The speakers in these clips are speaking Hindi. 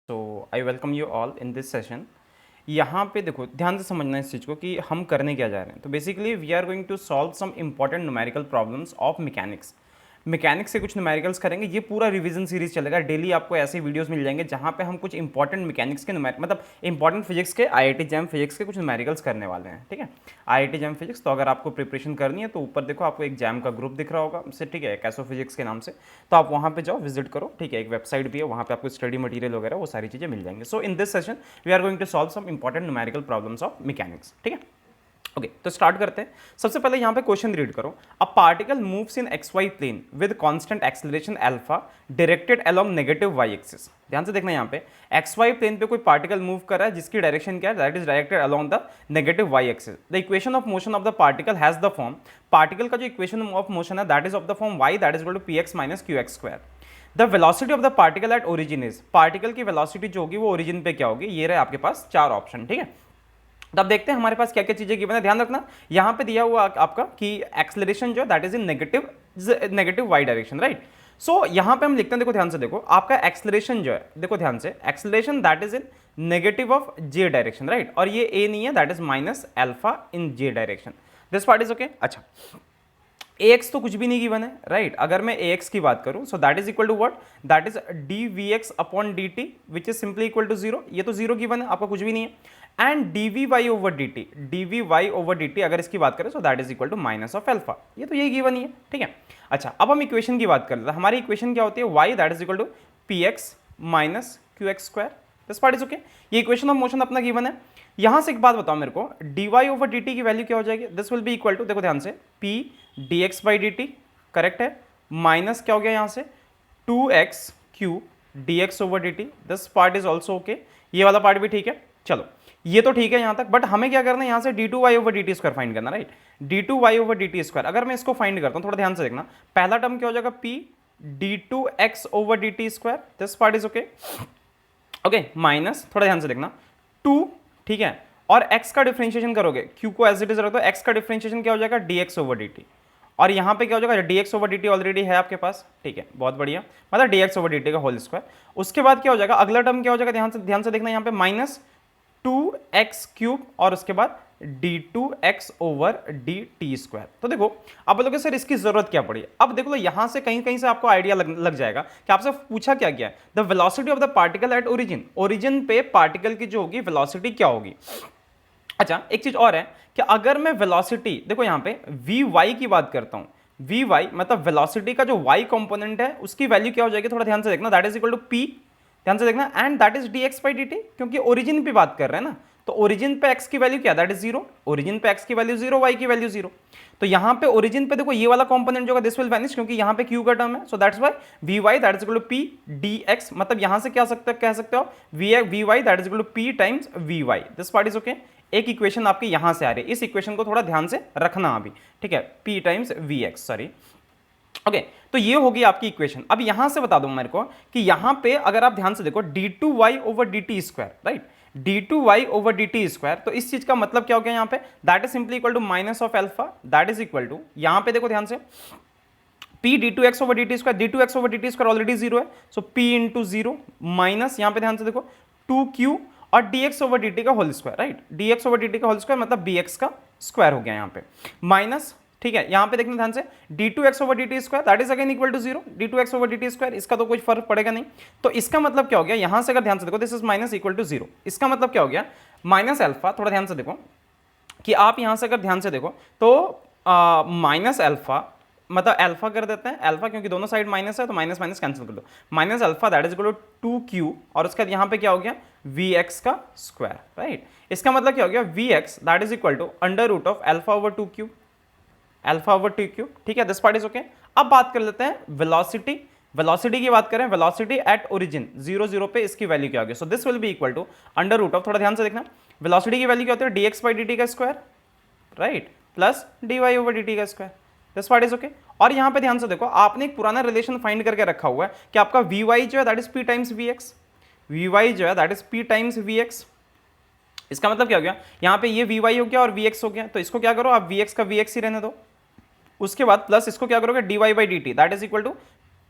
So I welcome you all in this session. यहाँ पे देखो ध्यान से समझना इस चीज़ को कि हम करने क्या जा रहे हैं। तो basically we are going to solve some important numerical problems of mechanics. Mechanics से कुछ न्यूमेरिकल्स करेंगे। ये पूरा रिवीजन सीरीज चलेगा। डेली आपको ऐसे वीडियोस मिल जाएंगे जहाँ पे हम कुछ इंपॉर्टेंट मैकेनिक्स के मतलब इंपॉर्टेंट फिजिक्स के आईआईटी जैम फिजिक्स के कुछ न्यूमेरिकल्स करने वाले हैं। ठीक है, आईआईटी जैम फिजिक्स। तो अगर आपको प्रिपरेशन करनी है तो ऊपर देखो आपको एक जैम का ग्रुप दिख रहा होगा उससे, ठीक है, कैसो फिजिक्स के नाम से। तो आप वहाँ पे जाओ, विजिट करो। ठीक है, एक वेबसाइट भी है, वहाँ पे आपको स्टडी मटेरियल वगैरह वो सारी चीज़ें मिल जाएंगी। So in this session we are going to solve some important numerical problems of mechanics. ठीक है, ओके तो स्टार्ट करते हैं। सबसे पहले यहाँ पे क्वेश्चन रीड करो। A particle moves in x y plane with constant acceleration alpha directed along negative y axis. ध्यान से देखना, यहाँ पे एक्स वाई प्लेन पे कोई पार्टिकल मूव कर रहा है जिसकी डायरेक्शन क्या है, that is directed along the negative y axis. The equation of motion of the particle has the form, particle का जो इक्वेशन ऑफ मोशन है that is of the form y that is equal to p x minus q x square. The velocity of the particle at origin is, particle की वेलोसिटी जो होगी वो ओरिजिन पे क्या होगी। ये रहे आपके पास चार ऑप्शन। ठीक है, तो अब देखते हैं हमारे पास क्या क्या चीजें गिवन है। ध्यान रखना यहां पे दिया हुआ आपका कि एक्सेलरेशन जो है that is in negative Y direction, right. So यहां पे हम लिखते हैं, देखो ध्यान से देखो, आपका एक्सेलरेशन जो है, देखो ध्यान से, acceleration that is in negative of J direction, right. और ये ए नहीं है, that is minus alpha in J direction. This part is okay. अच्छा, ax तो कुछ भी नहीं गिवन है, राइट। अगर मैं ax की बात करूं so that is equal to what, that is dvx upon dt which is simply equal to zero. ये तो जीरो गिवन है, आपका कुछ भी नहीं है। एंड dvy ओवर dt अगर इसकी बात करें so that is equal to minus of alpha. ये तो यही गिवन ही है। ठीक है, अच्छा अब हम इक्वेशन की बात कर लेते हैं। हमारी इक्वेशन क्या होती है, y that is equal to px minus qx square. This part is okay. ये इक्वेशन ऑफ मोशन अपना गिवन है। यहां से एक बात बताओ मेरे को, dy ओवर dt की वैल्यू क्या हो जाएगी, this will be equal to, देखो ध्यान से, p dx by dt, correct है, माइनस क्या हो गया यहां से 2x q dx over dt। This part is also okay. ये वाला पार्ट भी ठीक है। चलो ये तो ठीक है यहां तक, बट हमें क्या करना है, यहां से d2y over dt square find करना, right. d2y over dt square अगर मैं इसको फाइंड करता हूं, थोड़ा ध्यान से देखना, पहला टर्म क्या हो जाएगा, p d2x over dt square. This part is okay. Okay, minus, थोड़ा ध्यान से देखना, 2, ठीक है, और x का डिफरेंशिएशन करोगे, q को एज इट इज रख दो, x का डिफरेंशिएशन क्या हो जाएगा, dx ओवर dt। और यहाँ पे क्या हो जाएगा, dx ओवर dt ऑलरेडी है आपके पास, ठीक है, बहुत बढ़िया, मतलब dx ओवर dt का होल स्क्वायर। उसके बाद क्या हो जाएगा, अगला टर्म क्या हो जाएगा, ध्यान से देखना, यहाँ पे माइनस 2x क्यूब और उसके बाद d2x ओवर dt स्क्वायर। तो देखो अब बोलोगे सर इसकी जरूरत क्या पड़ी। अब देखो यहां से कहीं कहीं से आपको आइडिया लग जाएगा कि आपसे पूछा क्या गया है, the velocity of the particle at origin. Origin पे पार्टिकल की जो होगी वेलोसिटी क्या होगी। अच्छा एक चीज और है कि अगर मैं वेलोसिटी, देखो यहां पे vy की बात करता हूं, vy मतलब वेलोसिटी का जो y कंपोनेंट है उसकी वैल्यू क्या हो जाएगी, थोड़ा ध्यान से देखना, that is equal to p, ध्यान से देखना, and that is dx by dt, क्योंकि ओरिजिन पे बात कर रहे हैं ना। तो ओरिजिन पे x की वैल्यू क्या, दैट इज जीरो, ओरिजिन पे x की वैल्यू जीरो, y की वैल्यू जीरो। तो यहां पे ओरिजिन पे देखो ये वाला कंपोनेंट जो है दिस विल वैनिश, क्योंकि यहां पे q का टर्म है। So that's why vy that is equal to p dx, मतलब यहां से क्या कह सकते हो vy that is equal to p times vy। This part is okay. एक इक्वेशन आपकी यहां से आ रही है, इस इक्वेशन को थोड़ा ध्यान से रखना अभी, ठीक है, p times vx, sorry, okay. तो ये होगी आपकी इक्वेशन। अब यहां से बता दूं मेरे को कि यहां पे अगर आप ध्यान से देखो d2y over dt square, right, d2y over dt square, तो इस चीज का मतलब क्या हो गया यहां पे, that is simply equal to minus of alpha, that is equal to, यहां पे देखो ध्यान से, p d2x over dt square, d2x over dt square already zero है, so p into zero minus, यहां पे ध्यान से देखो 2q और dx ओवर dt का whole square, right, dx over dt का होल स्क्वायर मतलब bx का स्क्वायर हो गया यहां पे, माइनस, ठीक है, यहां पे देखना ध्यान से, d2x over dt square that is again equal to zero, d2x over dt square, इसका तो कुछ फर्क पड़ेगा नहीं। तो इसका मतलब क्या हो गया, यहां से अगर ध्यान से देखो, this is minus equal to zero, इसका मतलब क्या हो गया, माइनस अल्फा, थोड़ा ध्यान से देखो कि आप यहां से अगर ध्यान से देखो तो माइनस अल्फा, मतलब अल्फा कर देते हैं, अल्फा क्योंकि दोनों साइड माइनस है तो माइनस माइनस कैंसिल कर दो, minus alpha that is equal to 2q, और उसके बाद यहां पे क्या हो गया, vx का स्क्वायर, राइट। इसका मतलब क्या हो गया, vx that is equal to under root of alpha over 2q, alpha over 2q, ठीक है, दिस पार्ट इज ओके। अब बात कर लेते हैं वेलोसिटी, वेलोसिटी की बात करें, वेलोसिटी एट ओरिजिन 0 0 पे इसकी वैल्यू क्या होगी, so this will be equal to under root of, थोड़ा ध्यान से देखना, वेलोसिटी की वैल्यू क्या होती है, dx बाई dt का square, right, plus dy over dt का square, this part is okay. और यहां पे ध्यान से देखो, आपने एक पुराना रिलेशन फाइंड करके रखा हुआ है कि आपका vy जो है that is p times vx, vy जो है that is p times vx। इसका मतलब क्या हो गया, यहां पे ये vy हो गया और vx हो गया, तो इसको क्या करो आप, vx का vx ही रहने दो, उसके बाद प्लस इसको क्या करोगे, dy by dt that is equal to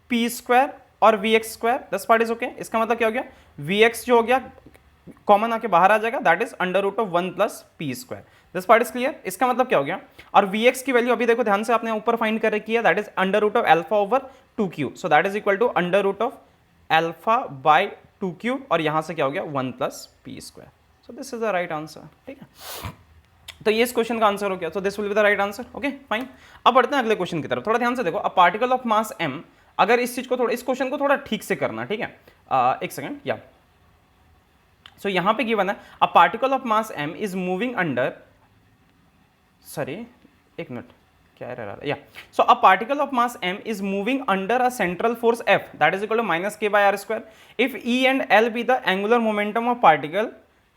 p square और V X square, this part is okay. इसका मतलब क्या हो गया, वी एक्स जो हो गया कॉमन आके बाहर आ जाएगा, that is under root of 1 plus p square. This part is clear. इसका मतलब क्या हो गया, और वी एक्स की वैल्यू अभी देखो ध्यान से आपने ऊपर फाइंड कर रखी है, that is under root of alpha over 2q, so that is equal to under root of alpha by 2q, और यहां से क्या हो गया 1 plus p square. So this is the right answer, ठीक है। तो ये इस क्वेश्चन का आंसर हो गया, सो this will be the right answer, okay fine. अब बढ़ते हैं अगले क्वेश्चन की तरफ, थोड़ा ध्यान से देखो। अ पार्टिकल ऑफ मास m, अगर इस चीज को थोड़ा, इस क्वेश्चन को थोड़ा ठीक से करना, ठीक है। एक सेकंड, या सो यहां पे गिवन है a particle of mass m is moving under, sorry एक मिनट, क्या एरर आ रहा है, या so a particle of mass m is moving under a central force F that is equal to minus k by R square if E and L be the angular momentum of particle,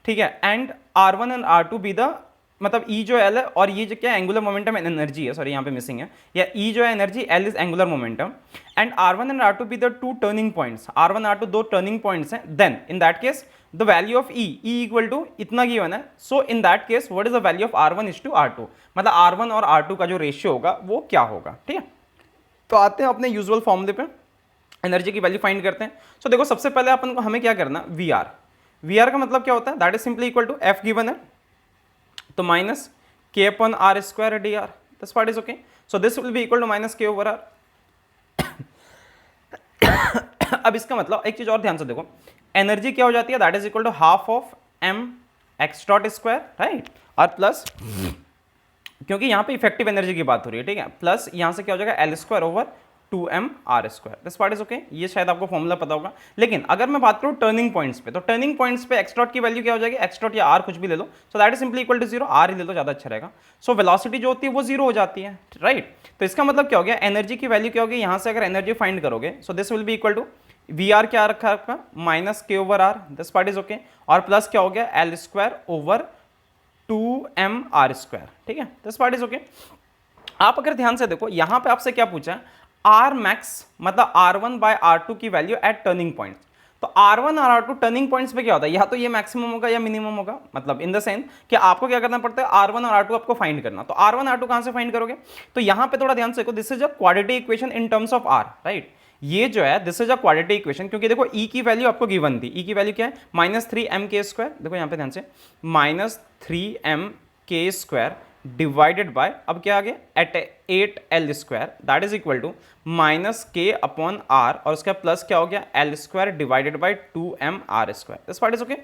ठीक है, and R1 and R2 be the, मतलब E जो L है और ये जो क्या एंगुलर मोमेंटम एनर्जी है, सॉरी यहाँ पे मिसिंग है, या E जो है energy, L is angular momentum, and R1 and R2 be the two turning points, R1 R2 दो टर्निंग पॉइंट्स हैं, then in that case the value of E equal to इतना गिवन है, so in that case what is the value of R1 is to R2, मतलब R1 और R2 का जो रेशियो होगा वो क्या होगा, ठीक है। तो आते हैं अपने यूजुअल फॉर्मूले पे, एनर्जी की वैल्यू फाइंड करते हैं। सो देखो सबसे पहले अपन को हमें क्या करना, वी आर का मतलब क्या होता है, that is simply equal to F given है तो minus k upon r square d r, this part is okay. So this will be equal to minus k over r. अब इसका मतलब एक चीज और ध्यान से देखो, एनर्जी क्या हो जाती है, that is equal to half of m x dot square, right, और प्लस, क्योंकि यहां पे इफेक्टिव एनर्जी की बात हो रही है, ठीक है, प्लस यहां से क्या हो जाएगा L square over 2m r square, this part is okay. ये शायद आपको फॉर्मूला पता होगा, लेकिन अगर मैं बात करूं टर्निंग पॉइंट्स पे, तो टर्निंग पॉइंट्स पे एक्स डॉट की वैल्यू क्या हो जाएगी, एक्स डॉट या आर कुछ भी ले लो, so that is simply equal to 0, R ही ले लो ज्यादा अच्छा रहेगा। सो वेलोसिटी जो होती है वो 0 हो जाती है, राइट। तो इसका मतलब क्या हो गया, एनर्जी की वैल्यू क्या होगी, यहां से अगर एनर्जी फाइंड करोगे, so this will be equal to V r क्या रखा है आपका, minus k over r, this part is okay, और प्लस क्या हो गया L square over 2m r square, ठीक है, दिस पार्ट इज ओके। आप अगर ध्यान से देखो यहां पे आपसे क्या पूछा है, आर मैक्स मतलब R1 बाय R2 की वैल्यू एट टर्निंग पॉइंट, तो R1 और R2 टर्निंग पॉइंट्स पे क्या होता है, या तो ये मैक्सिमम होगा या मिनिमम होगा, मतलब इन द सेंस कि आपको क्या करना पड़ता है, R1 और R2 आपको फाइंड करना, तो R1 R2 कहां से फाइंड करोगे, तो यहां पे थोड़ा ध्यान से देखो, this is a quadratic equation in terms of R, right. ये जो है this is a quadratic equation, क्योंकि देखो E की वैल्यू आपको गिवन थी, E की वैल्यू क्या है माइनस 3m के स्क्वायर, देखो यहां पे ध्यान से minus 3m k square divided bye, अब क्या आ गया eight 8l square, that is equal to minus k upon r, और उसका प्लस क्या हो गया L square divided by 2m r square, this part is okay.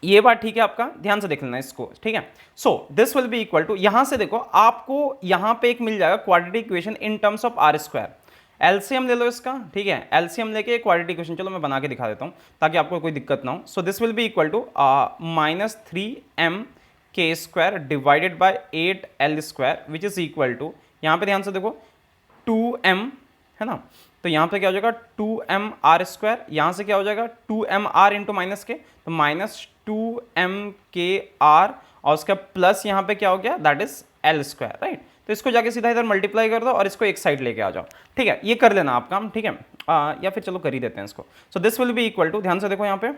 ये बात ठीक है, आपका ध्यान से देख लेना इसको, ठीक है। So this will be equal to, यहां से देखो आपको यहां पे एक मिल जाएगा quadratic equation in terms of r square, LCM ले लो इसका, ठीक है, एलसीएम लेके क्वाड्रेटिक इक्वेशन, चलो मैं बना के दिखा देता हूं ताकि आपको कोई दिक्कत ना हो। So this will be equal to minus 3m k square divided by 8l square which is equal to, यहां पे ध्यान से देखो 2m है ना, तो यहां पे क्या हो जाएगा 2m आर स्क्वायर, यहां से क्या हो जाएगा 2m आर इंटू माइनस के, तो माइनस 2m के आर, और उसका प्लस यहां पे क्या हो गया that is l square, right. तो इसको जाके सीधा इधर मल्टीप्लाई कर दो और इसको एक साइड लेके आ जाओ, ठीक है, ये कर लेना आप काम, ठीक है, या फिर चलो कर ही देते हैं इसको। So this will be equal to, ध्यान से देखो यहाँ पे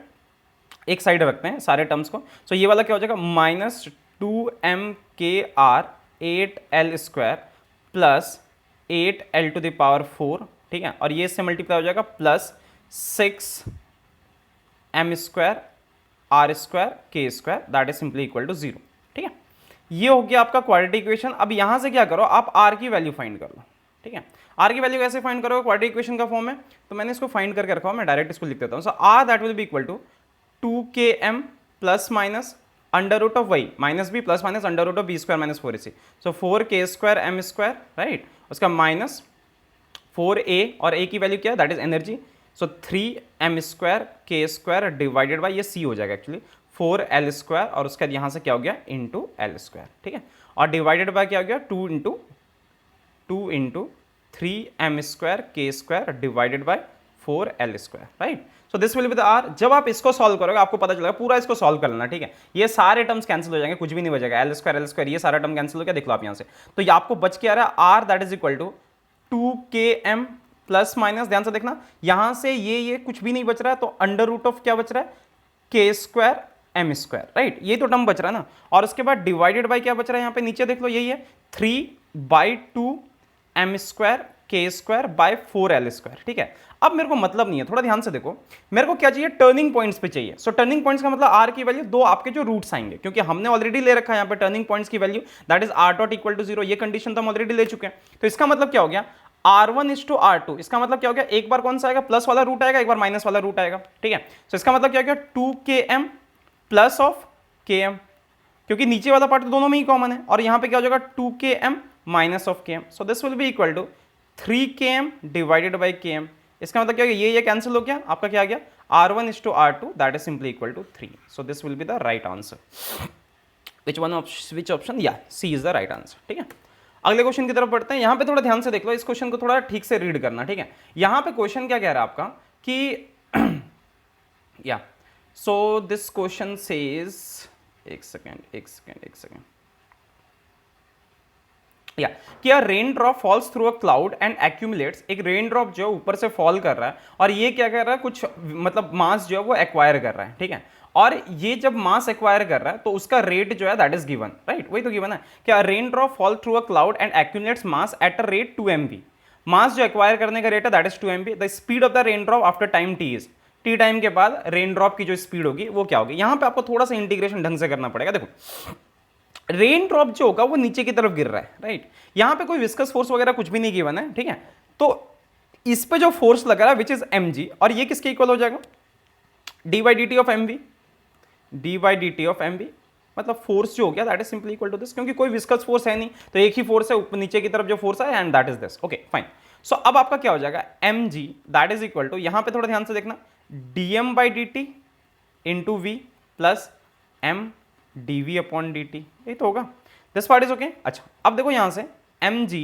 एक साइड रखते हैं सारे टर्म्स को, सो ये वाला क्या हो जाएगा minus 2m K R 8l square plus 8l to the power 4, ठीक है, और ये इससे मल्टीप्लाई हो जाएगा plus 6m square R square K square, that is simply equal to 0, ठीक है। ये हो गया आपका क्वाड्रेटिक इक्वेशन। अब यहां से क्या करो, आप r की वैल्यू फाइंड कर लो, ठीक है। r की वैल्यू कैसे फाइंड करोगे, क्वाड्रेटिक इक्वेशन का फॉर्म है, तो मैंने इसको फाइंड करके रखा हूं, मैं डायरेक्ट इसको लिख देता हूं। So r that will be equal to 2km plus minus under root of वही minus B plus minus under root of B square minus 4ac, so 4k square m square, right, उसका माइनस 4a, और a की वैल्यू क्या है that is energy, so 3m square K square divided by, ये c हो जाएगा एक्चुअली 4l स्क्वायर, और उसका यहाँ से क्या हो गया इंटू l स्क्वायर, ठीक है, और डिवाइडेड बाय क्या हो गया 2 into 3m square K square divided bye 4l square, right. So this will be the r। जब आप इसको सॉल्व करोगे आपको पता चलेगा, पूरा इसको सॉल्व कर लेना, ठीक है, ये सारे टर्म्स कैंसिल हो जाएंगे, कुछ भी नहीं बचेगा, l स्क्वायर ये सारा टर्म कैंसिल हो गया, देख लो आप यहाँ से, तो ये आपको बच के आ रहा है r that is equal to 2km plus minus, ध्यान से देखना यहां से ये कुछ भी नहीं बच रहा है, तो अंडर रूट ऑफ क्या बच रहा है के स्क्वायर एम स्क्वायर, राइट, ये तो टर्म बच रहा है ना, और उसके बाद डिवाइडेड बाय क्या बच रहा है, यहाँ पे नीचे देख लो यही है 3/2 m square K square by 4l square, ठीक है। अब मेरे को मतलब नहीं है, थोड़ा ध्यान से देखो, मेरे को क्या चाहिए, टर्निंग पॉइंट्स पे चाहिए। सो टर्निंग पॉइंट्स का मतलब r की वैल्यू, दो आपके जो रूट्स आएंगे, क्योंकि हमने ऑलरेडी ले रखा है यहाँ पे टर्निंग पॉइंट्स की value, that is r dot equal to 0, ये कंडीशन तो हम ऑलरेडी ले चुके हैं। तो इसका मतलब क्या हो गया, r1 इज टू r2, इसका मतलब क्या हो गया, एक बार कौन सा आएगा, प्लस वाला रूट आएगा, एक बार माइनस वाला रूट आएगा, ठीक है। सो इसका मतलब क्या हो गया, 2km प्लस ऑफ km, क्योंकि नीचे वाला पार्ट तो दोनों में ही कॉमन है, और यहां पे क्या हो जाएगा 2km minus of km, so this will be equal to 3km divided by km। इसका मतलब क्या हो गया, ये कैंसिल हो गया, आपका क्या आ गया, r1 is to r2, that is simply equal to 3। So this will be the right answer. Which option, या C is the right answer, ठीक है। अगले क्वेश्चन की तरफ बढ़ते हैं। यहां पे थोड़ा ध्यान से देख लो, इस क्वेश्चन को थोड़ा ठीक से रीड करना, ठीक है। यहां पे क्वेश्चन क्या कह रहा है आपका कि या सो दिस क्वेश्चन सेज, एक सेकेंड या कि a rain drop falls through a cloud and accumulates, एक रेन ड्रॉप जो है ऊपर से फॉल कर रहा है और ये क्या कर रहा है, कुछ मतलब मास जो है वो एक्वायर कर रहा है, ठीक है। और ये जब मास एक्वायर कर रहा है तो उसका रेट जो है दैट इज गिवन, राइट, वही तो गिवन है कि a rain drop fall through a cloud and accumulates mass at a rate 2 mv, mass जो एक्वायर करने का रेट है that is 2 mv, the speed of the rain drop after time t is, T time के बाद रेन ड्रॉप की जो स्पीड होगी वो क्या होगी। यहां पे आपको थोड़ा सा इंटीग्रेशन ढंग से करना पड़ेगा। देखो रेन ड्रॉप जो होगा वो नीचे की तरफ गिर रहा है, राइट, यहां पे कोई विस्कस फोर्स वगैरह कुछ भी नहीं गिवन है, ठीक है। तो इस पे जो फोर्स लग रहा है विच इज mg, और ये किसके इक्वल हो जाएगा, d by D t of mv, d by D t of mv, मतलब फोर्स जो हो गया that is simply equal to this, क्योंकि कोई विस्कस फोर्स है नहीं तो एक ही फोर्स है ऊपर नीचे की तरफ जो फोर्स है, and that is this, okay fine. So अब आपका क्या हो जाएगा, mg that is equal to, यहां पे थोड़ा ध्यान से देखना, dm by D T into V plus m dv upon dt, ये तो होगा, दिस पार्ट इज ओके। अच्छा अब देखो यहां से mg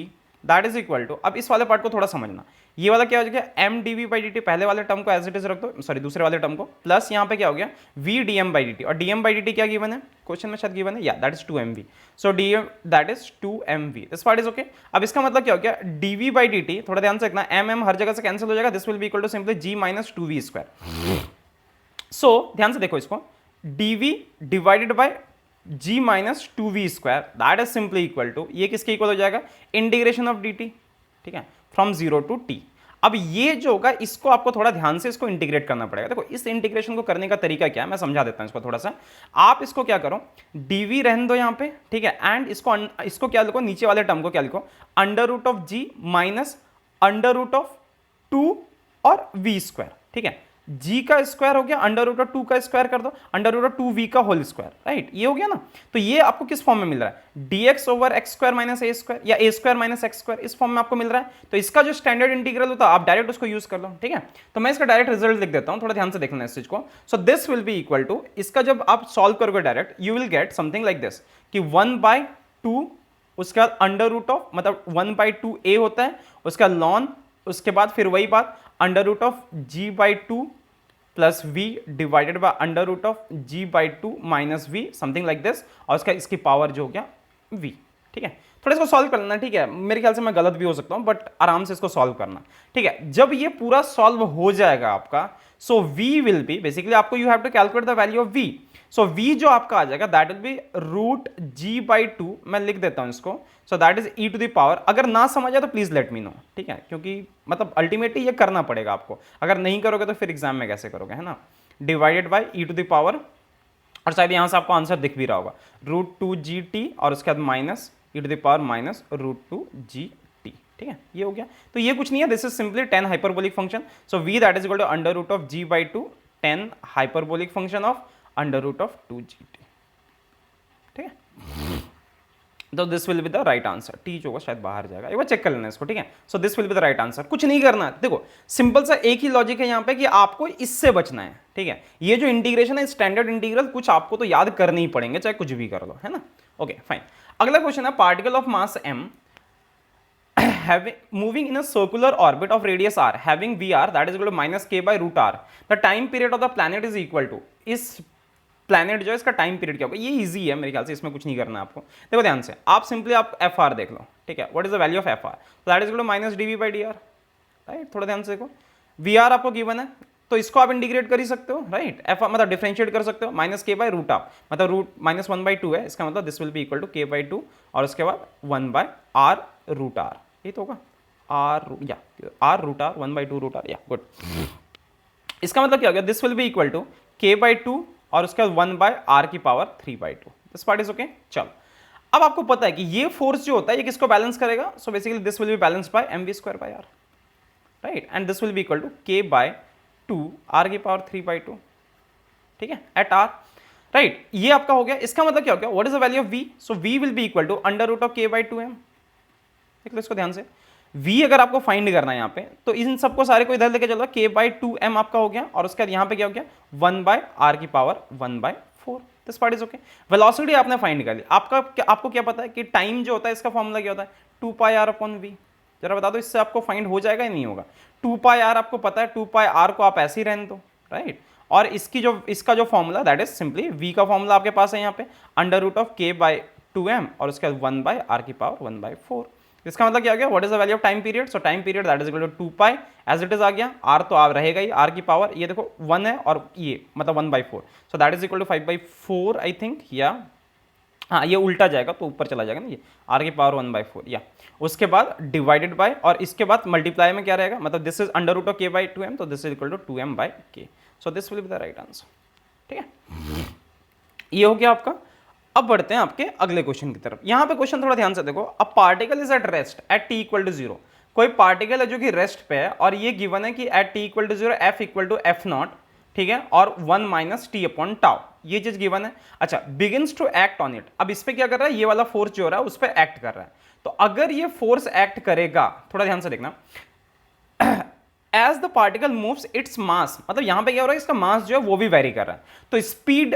that is equal to, अब इस वाले पार्ट को थोड़ा समझना, ये वाला क्या हो गया, m dv बाई dt, पहले वाले टर्म को एज इट इज रख दो, सॉरी दूसरे वाले टर्म को, प्लस यहां पे क्या हो गया v dm बाई dt, और dm बाई dt क्या गिवन है, क्वेश्चन में शायद गिवन है, या that is 2mv, so dm that is 2mv, this part is okay. अब इसका मतलब क्या हो गया, dv बाई dt, थोड़ा ध्यान से देखना, m हर जगह से कैंसिल हो जाएगा, this will be equal to simply g minus 2v square. So ध्यान से देखो इसको, dv divided by g minus 2v square that is simply equal to, ये किसके इक्वल हो जाएगा, इंटीग्रेशन ऑफ dt, ठीक है, फ्रॉम 0 टू t। अब ये जो होगा इसको आपको थोड़ा ध्यान से इसको इंटीग्रेट करना पड़ेगा। देखो इस इंटीग्रेशन को करने का तरीका क्या है मैं समझा देता हूं इसको थोड़ा सा। आप इसको क्या करो, dv रहने दो यहाँ पे, ठीक है, एंड इसको क्या लिखो, नीचे वाले टर्म को क्या लिखो, under root of g minus under root of 2 और v स्क्वायर, ठीक है, g का स्क्वायर हो गया, अंडर रूट ऑफ 2 का स्क्वायर कर दो, अंडर रूट ऑफ 2v का होल स्क्वायर, राइट, ये हो गया ना। तो ये आपको किस फॉर्म में मिल रहा है, dx over X square minus A square, या A square minus X square, इस फॉर्म में आपको मिल रहा है। तो इसका जो स्टैंडर्ड इंटीग्रल होता है आप डायरेक्ट उसको यूज कर लो, ठीक है। तो मैं इसका डायरेक्ट रिजल्ट लिख देता हूं, थोड़ा ध्यान से देखना इस चीज को। So this will be equal to, इसका जब आप सॉल्व करोगे direct you will get something like this कि 1/2, उसके बाद अंडर रूट ऑफ, मतलब 1/2 a होता है, उसका लॉन, उसके बाद फिर वही बात under root of g/2 plus v divided by under root of g/2 minus v, something like this, और उसका इसकी पावर जो हो गया v, ठीक है। थोड़ा इसको सॉल्व करना, ठीक है, मेरे ख्याल से मैं गलत भी हो सकता हूं बट आराम से इसको सॉल्व करना, ठीक है। जब ये पूरा सॉल्व हो जाएगा आपका, so v will be basically, आपको you have to calculate the value of v। So v जो आपका आ जाएगा that will B root g/2, मैं लिख देता हूं इसको, so that is e to the power, अगर ना समझ आए तो प्लीज लेट मी नो, ठीक है, क्योंकि मतलब अल्टीमेटली ये करना पड़ेगा आपको, अगर नहीं करोगे तो फिर एग्जाम में कैसे करोगे, है ना, divided by e to the power, और शायद यहां से आपको आंसर दिख भी रहा होगा, √2gt, और उसके बाद minus e to the power minus √2gt, ठीक है, ये हो गया। तो ये कुछ नहीं है, this is simply 10 hyperbolic function, so v that is equal to under root of g/2 10 hyperbolic function of under root of 2gt, ठीक है। तो this will be the right answer, t जो होगा शायद बाहर जाएगा, एक बार चेक कर लेना इसको, ठीक है। So this will be the right answer, कुछ नहीं करना है, देखो सिंपल सा एक ही लॉजिक है यहाँ पे कि आपको इससे बचना है, ठीक है। ये जो इंटीग्रेशन है स्टैंडर्ड इंटीग्रल, कुछ आपको तो याद करने ही पड़ेंगे चाहे कुछ भी कर लो, है ना, ओके फाइन। अगला क्वेश्चन है, particle of mass m moving in a circular orbit of radius r having vr that is equal to minus k by root r, the time period of the planet is equal to, इस प्लैनेट जो है इसका टाइम पीरियड क्या होगा, ये इजी है मेरे ख्याल से, इसमें कुछ नहीं करना है आपको। देखो ध्यान से, आप सिंपली आप एफ आर देख लो, ठीक है, what is the value of F r, that is equal to minus d V by d r, right, थोड़ा ध्यान से देखो, वी आर आपको गिवन है तो इसको आप इंटीग्रेट कर ही सकते हो, राइट, एफ मतलब डिफरेंशिएट कर सकते हो, minus k by root of, मतलब रूट माइनस 1/2 है, इसका मतलब this will be equal to k/2, और उसके बाद 1/r रूट आर, ये तो होगा, r root r 1/2 root r, या गुड। इसका मतलब क्या हो गया, this will be equal to k/2 और उसके बाद 1/r⁴ this part is okay. चलो अब आपको पता है कि ये फोर्स जो होता है ये किसको बैलेंस करेगा, so basically this will be balanced by mv²/r, right, and this will be equal to k/2 r⁴ ठीक है, एट r, राइट। ये आपका हो गया। इसका मतलब क्या हो गया, what is the value of v, so v will be equal to √k/2m। देख लो इसको ध्यान से, v अगर आपको फाइंड करना है यहाँ पे तो इन सबको सारे को इधर लेके चलो, k/2m आपका हो गया और उसके बाद यहाँ पे क्या हो गया 1/r⁴ this part is okay. Velocity आपने फाइंड कर ली। आपको क्या पता है कि टाइम जो होता है इसका फॉर्मूला क्या होता है 2πr/v। जरा बता दो इससे आपको फाइंड हो जाएगा या नहीं होगा। 2πr आपको पता है, 2πr को आप ऐसे ही रहने दो, राइट। और इसका जो formula that is simply v का फॉर्मूला आपके पास है यहाँ पे √k/2m और उसके बाद 1/r⁴ इसका मतलब क्या हो गया, what is the value of time period, so time period that is equal to 2π as it is आ गया, r तो आप रहेगा ही, r⁴ ये देखो 1 है और ये मतलब 1/4, so that is equal to 5/4 I think, या हाँ ये उल्टा जाएगा तो ऊपर चला जाएगा ना, ये r⁴ 1/4, या उसके बाद डिवाइडेड बाय और इसके बाद मल्टीप्लाई में क्या रहेगा, मतलब दिस इज √k/2m तो this is equal to 2m/k, so this will be the right answer. ठीक है, ये हो गया आपका। अब बढ़ते हैं आपके अगले क्वेश्चन की तरफ। यहां पे क्वेश्चन थोड़ा ध्यान से देखो, a particle is at rest at t = 0। कोई पार्टिकल है जो कि रेस्ट पे है और ये गिवन है कि एट t = 0 f = f0, ठीक है, और 1 - t/τ, ये चीज गिवन है। अच्छा, begins to act on it, अब इस पे क्या कर रहा है, ये वाला फोर्स जो हो रहा है उस पर एक्ट कर रहा है। तो अगर ये फोर्स एक्ट करेगा, थोड़ा ध्यान से देखना, as the particle moves its mass, मतलब यहां पे क्या हो रहा है, इसका मास जो है वो भी वेरी कर रहा है। तो स्पीड,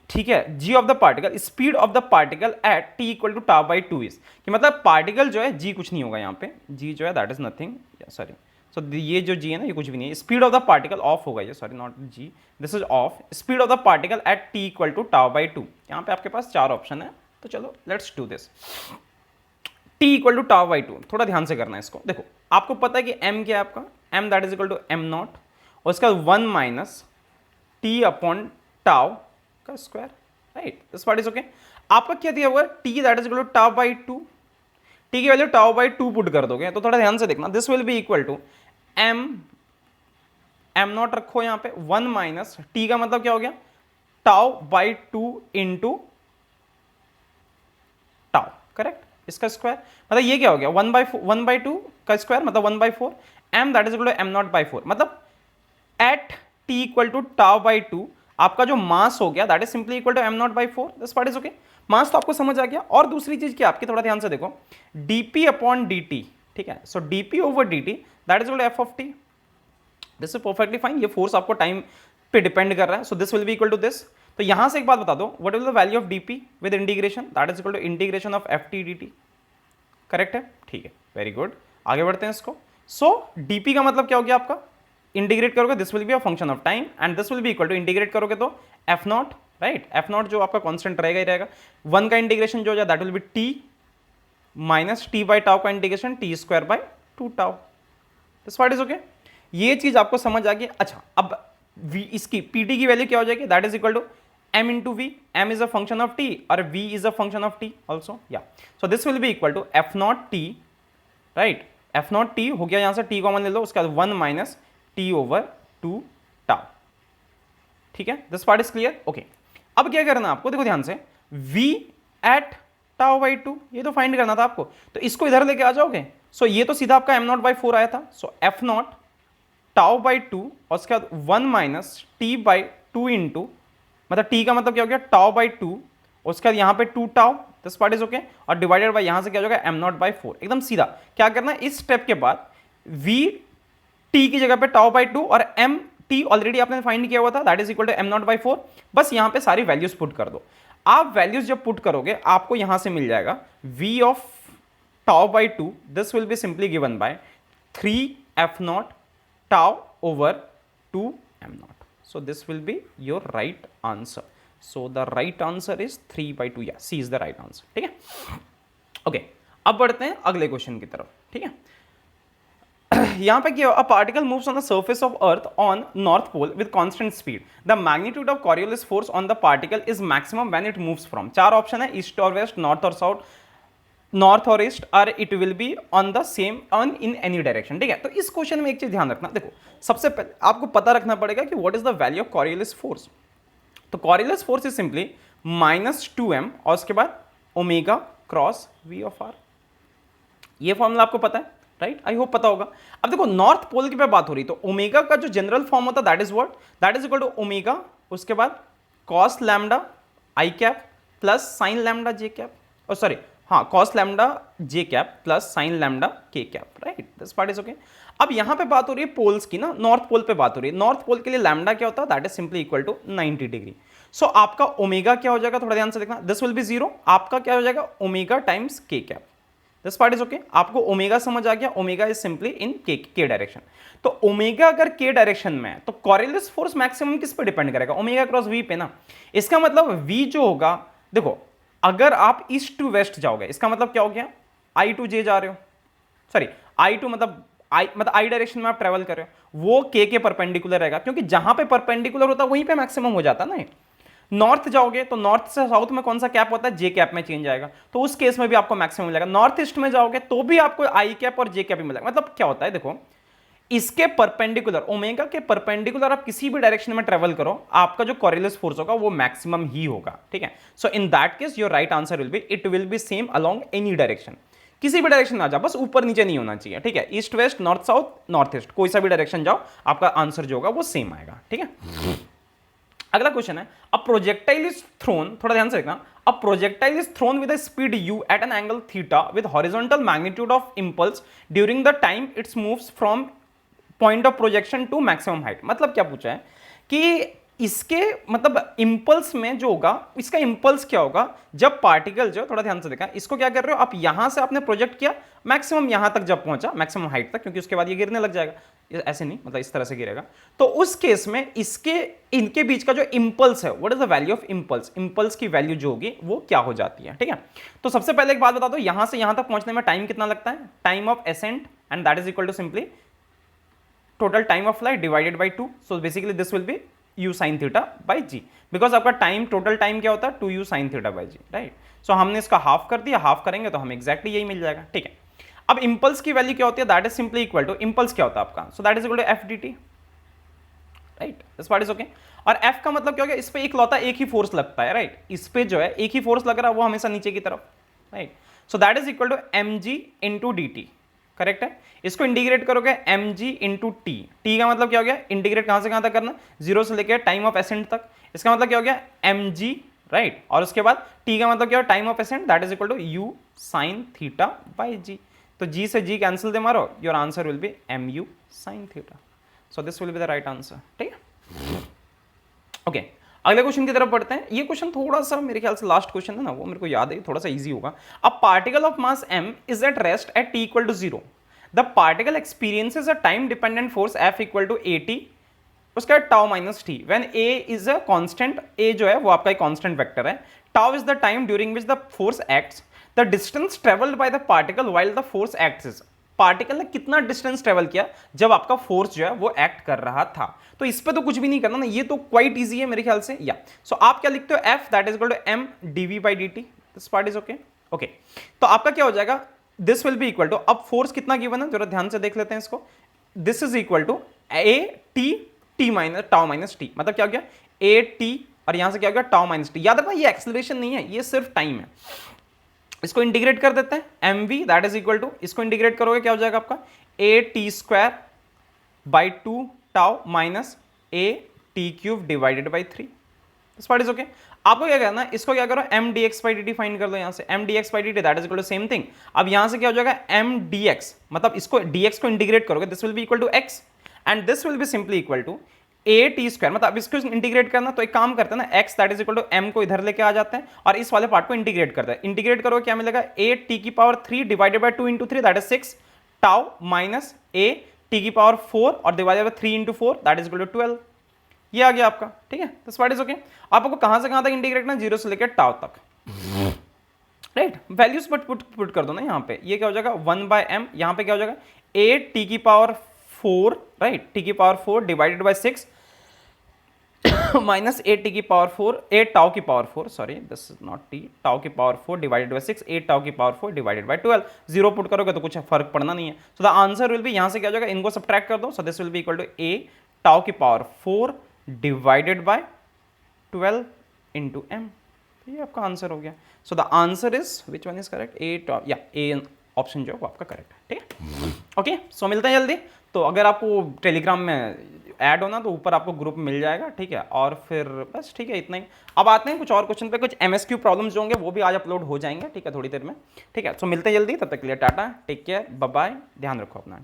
ठीक है, जी of the particle, speed of the particle at t = τ/2 is, कि मतलब पार्टिकल जो है जी कुछ नहीं होगा यहाँ पे, जी जो है दैट इज नथिंग, सॉरी, सो ये जो जी है ना ये कुछ भी नहीं है, speed of the particle of होगा ये, sorry not G, this is of, speed of the particle at t = τ/2। यहाँ पे आपके पास 4 ऑप्शन है, तो चलो लेट्स डू दिस। t = τ/2, थोड़ा ध्यान से करना है इसको। देखो आपको पता है कि m क्या है आपका, m that is equal to m0 और उसका 1 - t/τ का square, right, this part is okay. आपका क्या दिया हुआ है, t that is equal to τ/2, t की वैल्यू τ/2 पुट कर दोगे तो थोड़ा ध्यान से देखना, this will be equal to m0 रखो यहाँ पे, 1 - t का मतलब क्या हो गया τ/2 इंटू τ, करेक्ट, इसका स्क्वायर, मतलब ये क्या हो गया 1/2 का स्क्वायर मतलब 1/4, m that is equal to m0/4, मतलब एट t = τ/2 आपका जो मास हो गया that is simply equal to m0/4, this part is okay. Mass तो आपको समझ आ गया। और दूसरी चीज क्या आपकी, थोड़ा ध्यान से देखो, dp/dt, ठीक है, so dp/dt that is equal to f of t, this is perfectly fine. ये फोर्स आपको टाइम पे डिपेंड कर रहा है, so this will be equal to this. तो यहां से एक बात बता दो, what is the value of dp with integration, that is equal to integration of ft dt, correct है, ठीक है, वेरी गुड। आगे बढ़ते हैं इसको। सो dp का मतलब क्या हो गया आपका, इंटीग्रेट करोगे this will be a function of time and this will be equal to, integrate करोगे तो f0, राइट, f0 जो आपका कांस्टेंट रहेगा ही रहेगा। 1 का इंटीग्रेशन जो हो जाए that will B t - t/τ का integration t²/2τ, this part is okay. ये चीज आपको समझ आ गई। अच्छा, अब v इसकी pt की वैल्यू क्या हो जाएगी, that is equal to m into V, m is a function of t और v is a function of t also, या so this will be equal to f0t, right, f0t हो गया, यहां से t कॉमन ले लो, उसके बाद 1 - t/2τ, ठीक है, this part is clear, okay. अब क्या करना है आपको, देखो ध्यान से, v एट τ/2 ये तो फाइंड करना था आपको, तो इसको इधर लेके आ जाओगे, सो ये तो सीधा आपका m0/4 आया था, सो f0 τ/2 और उसके बाद 1 - t/2 इंटू, मतलब t का मतलब क्या हो गया τ/2 और उसके बाद यहाँ पे 2τ, दिस पार्ट इज ओके, और डिवाइडेड बाय यहाँ से क्या हो जाएगा m0/4, एकदम सीधा। क्या करना है, इस स्टेप के बाद v t की जगह पे τ/2 और m t ऑलरेडी आपने फाइंड किया हुआ था that is equal to m0/4, बस यहां पे सारी वैल्यूज पुट कर दो। आप वैल्यूज जब पुट करोगे आपको यहां से मिल जाएगा v of τ/2, this will be simply given by 3f0 τ/2m0, so this will be your right answer. So the right answer is 3/2, या C is the right answer, ठीक है, ओके। अब बढ़ते हैं अगले क्वेश्चन की तरफ, ठीक है। यहाँ पे क्या, a particle moves on the surface of earth on north pole with constant speed, the magnitude of Coriolis force on the particle is maximum when it moves from, 4 option है, ईस्ट और वेस्ट, नॉर्थ और साउथ, नॉर्थ और ईस्ट, और it will be on the same on in any direction, ठीक है। तो इस क्वेश्चन में एक चीज ध्यान रखना, देखो सबसे पहले आपको पता रखना पड़ेगा कि what is the value of Coriolis force. तो Coriolis force is simply -2m और उसके बाद omega cross v of r. ये फॉर्मूला आपको पता है, राइट? आई होप पता होगा। अब देखो नॉर्थ पोल की पे बात हो रही, तो ओमेगा का जो जनरल फॉर्म होता है that is what, that is equal to omega, उसके बाद cos lambda I cap plus sine lambda J cap, और सॉरी हाँ cos lambda J cap plus sine lambda K cap, right? This part is okay. अब यहां पे बात हो रही है पोल्स की ना, नॉर्थ पोल पे बात हो रही है। नॉर्थ पोल के लिए लैम्डा क्या होता है, that is simply equal to 90 degree. So आपका ओमेगा क्या हो जाएगा, थोड़ा ध्यान से देखना, दिस विल बी 0, आपका क्या हो जाएगा ओमेगा टाइम्स के cap. This part is okay. आपको ओमेगा समझ आ गया, ओमेगा इज सिंपली इन के डायरेक्शन। तो ओमेगा अगर के डायरेक्शन में है तो कॉरियोलिस फोर्स मैक्सिमम किस पे डिपेंड करेगा, ओमेगा क्रॉस वी पे ना। इसका मतलब वी जो होगा, देखो अगर आप ईस्ट टू वेस्ट जाओगे इसका मतलब क्या हो गया, आई टू जे जा रहे हो, सॉरी आई टू मतलब आई डायरेक्शन में आप ट्रेवल कर रहे हो, वो के परपेंडिकुलर रहेगा, क्योंकि जहां पे परपेंडिकुलर होता है वहीं पे मैक्सिमम हो जाता है ना। नॉर्थ जाओगे तो नॉर्थ से साउथ में कौन सा कैप होता है, जे कैप में चेंज आएगा, तो उस केस में भी आपको मैक्सिमम मिलेगा। नॉर्थ ईस्ट में जाओगे तो भी आपको आई कैप और जे कैप ही मिलेगा। मतलब क्या होता है, देखो इसके परपेंडिकुलर, ओमेगा के परपेंडिकुलर आप किसी भी डायरेक्शन में ट्रेवल करो, आपका जो कॉरियोलिस फोर्स होगा वो मैक्सिमम ही होगा, ठीक है। So in that case your right answer will be, it will be same along any direction. किसी भी डायरेक्शन में आ जाओ, बस ऊपर नीचे नहीं होना चाहिए, ठीक है। East west, north south, north east, कोई सा भी डायरेक्शन जाओ आपका आंसर जो होगा वो सेम आएगा, ठीक है। अगला क्वेश्चन है, अ प्रोजेक्टाइल इज थ्रोन, थोड़ा ध्यान से देखना, a projectile is thrown with a speed u at an angle theta with horizontal magnitude of impulse during the time its moves from point of projection to maximum height. मतलब क्या पूछा है कि इसके मतलब इंपल्स में जो होगा, इसका इंपल्स क्या होगा जब पार्टिकल जो, थोड़ा ध्यान से देखा, इसको क्या कर रहे हो आप, यहां से आपने प्रोजेक्ट किया मैक्सिमम यहां तक जब पहुंचा, मैक्सिमम हाइट तक, क्योंकि उसके बाद ये गिरने लग जाएगा, ऐसे नहीं मतलब इस तरह से गिरेगा। तो उस केस में इसके इनके बीच का जो इंपल्स है, what is the value of impulse, impulse की वैल्यू जो होगी वो क्या हो जाती है, ठीक है। तो सबसे पहले एक बात बता दो, यहां से यहां तक पहुंचने में टाइम कितना लगता है, time of ascent, and that is equal to simply total time of flight divided by 2. So basically this will be u sin theta by g, because आपका टाइम, टोटल टाइम क्या होता है 2u sin theta by g, right. So हमने इसका हाफ कर दिया, हाफ करेंगे तो हमें एग्जैक्टली यही मिल जाएगा, ठीक है। अब इंपल्स की वैल्यू क्या होती है, that is simply equal to, impulse क्या होता है आपका, so that is equal to F D T, right. This part is okay. और एफ का मतलब क्या हो गया, इस पे एक लौता एक ही फोर्स लगता है, राइट। इस पे जो है एक ही फोर्स लग रहा है, वो हमेशा नीचे की तरफ, right. So that is equal to M G into D T, correct है। इसको इंटीग्रेट करोगे M G into T, T का मतलब क्या हो गया, इंटीग्रेट कहां से कहां तक करना, जीरो से लेकर टाइम ऑफ एसेंट तक, इसका मतलब क्या हो गया एम जी, राइट। और उसके बाद टी का मतलब क्या हो, time of ascent, that is equal to u sine theta by g. तो जी से जी कैंसिल दे मारो, your answer will be m u sine theta. So this will be the right answer, ठीक है। ओके, अगले क्वेश्चन की तरफ पढ़ते हैं। ये क्वेश्चन थोड़ा सा मेरे ख्याल से लास्ट क्वेश्चन है ना, वो मेरे को याद है, थोड़ा सा इजी होगा। A particle of mass m is at rest at t equal to 0, the particle experiences a time dependent force f equal to at, उसका tau minus T, when a is a constant, a जो है वो आपका एक कांस्टेंट वेक्टर है, tau is the time during which the force acts, the distance travelled by the particle while the force acts is, particle ने कितना डिस्टेंस ट्रेवल किया जब आपका फोर्स जो है वो एक्ट कर रहा था। तो इस पे तो कुछ भी नहीं करना ना, ये तो क्वाइट इजी है मेरे ख्याल से, या सो आप क्या लिखते हो, f that is equal to m dv by dt, this part is okay. Okay, तो आपका क्या हो जाएगा, this will be equal to, अब फोर्स कितना गिवन है जरा ध्यान से देख लेते हैं इसको, this is equal to a t t minus tau minus T, मतलब क्या हो गया a t और यहां से क्या हो गया टाउ माइनस टी। याद रखना ये एक्सेलरेशन नहीं है, ये सिर्फ टाइम है। इसको इंटीग्रेट कर देते हैं, M V that is equal to, इसको इंटीग्रेट करोगे क्या हो जाएगा आपका A T square by 2 tau minus A T cube divided by 3, this part is okay. आपको क्या करना है, इसको क्या करो M D X by D T find कर दो, यहां से M D X by D T that is equal to same thing. अब यहां से क्या हो जाएगा एम डी एक्स, मतलब इसको डी एक्स को इंटीग्रेट करोगे, this will be equal to X and this will be simply equal to A T square, मतलब अब इसको इंटीग्रेट करना, तो एक काम करते हैं ना, X that is equal to M को इधर लेके आ जाते हैं और इस वाले पार्ट को इंटीग्रेट करते हैं। इंटीग्रेट करोगे क्या मिलेगा, ए टी की power 3 divided by 2 into 3 that is 6 tau minus A T की पावर 4 और divided by 3 into 4 that is equal to 12। ये आ गया आपका, ठीक है, दिस पार्ट इज ओके। आपको कहां से कहां तक इंटीग्रेट करना, जीरो से लेकर टाउ तक, राइट। वैल्यूज पुट कर दो ना यहाँ पे, ये क्या हो जाएगा 1 बाय एम, यहाँ पे क्या हो जाएगा ए टी की पावर 4, राइट, टी की पावर 4 डिवाइडेड बाय 6 माइनस 8 की पावर 4, 8 टाउ की power 4, sorry this is not T, tau की पावर 4 डिवाइडेड बाई 6, 8 टाउ की power 4 divided by 12, zero put करोगे तो कुछ फर्क पड़ना नहीं है। सो द आंसर विल बी, यहाँ से क्या हो जाएगा, इनको सब्ट्रैक्ट कर दो, सो this will be equal to a tau की power 4 divided by 12 into m. ये आपका आंसर हो गया। So the answer is which one is correct, a tau, या ए ऑप्शन जो है वो आपका करेक्ट है, ठीक है। ओके, सो मिलते हैं जल्दी। तो अगर आपको टेलीग्राम में ऐड होना तो ऊपर आपको ग्रुप मिल जाएगा, ठीक है। और फिर बस ठीक है, इतना ही। अब आते हैं कुछ और क्वेश्चन पे, कुछ एमएसक्यू प्रॉब्लम्स जो होंगे वो भी आज अपलोड हो जाएंगे, ठीक है, थोड़ी देर में, ठीक है। सो मिलते हैं जल्दी, तब तक के लिए tata, take care, bye bye, ध्यान रखो अपना।